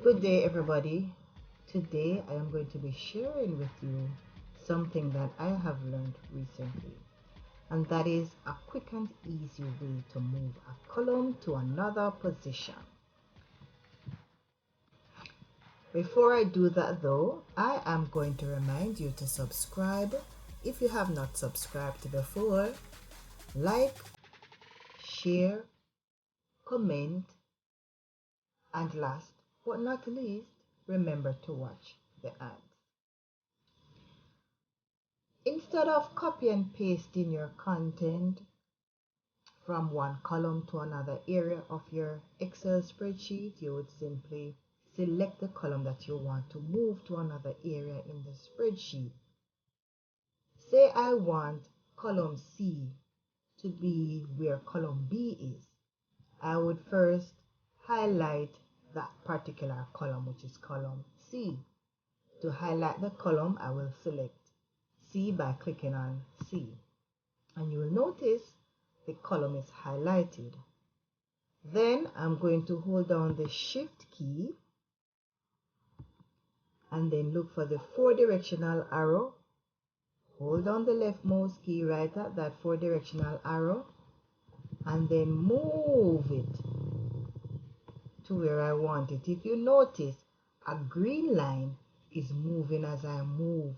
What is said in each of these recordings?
Good day, everybody. Today I am going to be sharing with you something that I have learned recently, and that is a quick and easy way to move a column to another position. Before I do that though, I am going to remind you to subscribe if you have not subscribed before, like, share, comment, and last but not least, remember to watch the ads. Instead of copy and pasting your content from one column to another area of your Excel spreadsheet, you would simply select the column that you want to move to another area in the spreadsheet. Say I want column C to be where column B is. I would first highlight that particular column, which is column C. To highlight the column, I will select C by clicking on C. And you will notice the column is highlighted. Then I'm going to hold down the shift key and then look for the 4 directional arrow. Hold down the left mouse key right at that 4 directional arrow and then move it to where I want it. If you notice, a green line is moving as I move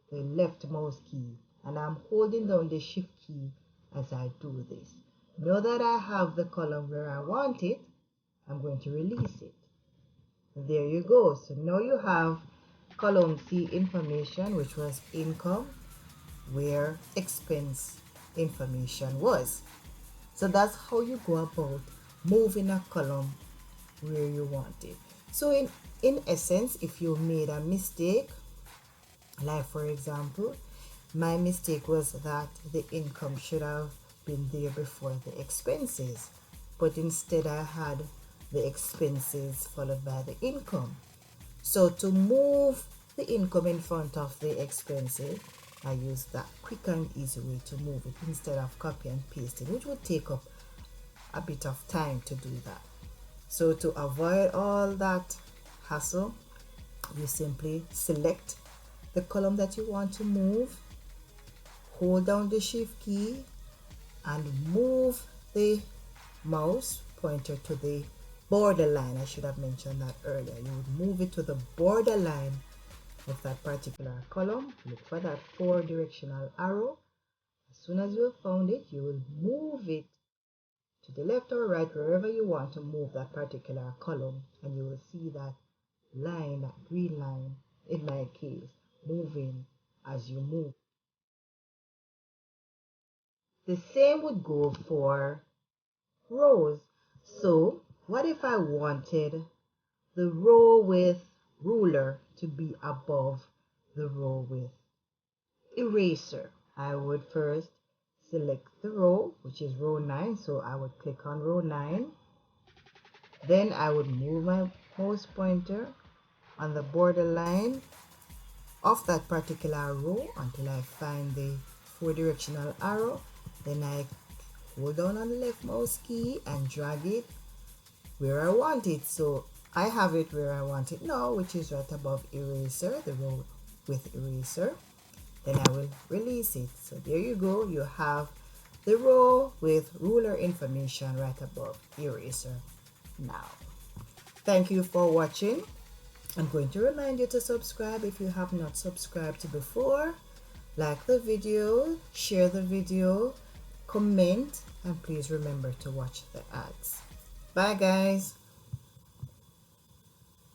the left mouse key, and I'm holding down the shift key as I do this. Now that I have the column where I want it, I'm going to release it. There you go. So now you have column C information, which was income, where expense information was. So that's how you go about moving a column where you want it. So in essence, if you made a mistake, like for example, my mistake was that the income should have been there before the expenses, but instead I had the expenses followed by the income. So to move the income in front of the expenses, I use that quick and easy way to move it instead of copy and pasting, which would take up a bit of time to do that. So to avoid all that hassle, you simply select the column that you want to move, hold down the shift key and move the mouse pointer to the borderline. I should have mentioned that earlier. You would move it to the borderline of that particular column. Look for that 4 directional arrow. As soon as you have found it, you will move it to the left or right, wherever you want to move that particular column, and you will see that line, that green line, in my case, moving as you move. The same would go for rows. So what if I wanted the row with ruler to be above the row with eraser? I would first select the row, which is row 9, so I would click on row 9. Then I would move my mouse pointer on the borderline of that particular row until I find the 4 directional arrow. Then I hold down on the left mouse key and drag it where I want it. So I have it where I want it now, which is right above eraser, the row with eraser. Then I will release it. So there you go. You have the row with ruler information right above eraser now. Thank you for watching. I'm going to remind you to subscribe if you have not subscribed before. Like the video, share the video, comment, and please remember to watch the ads. Bye guys.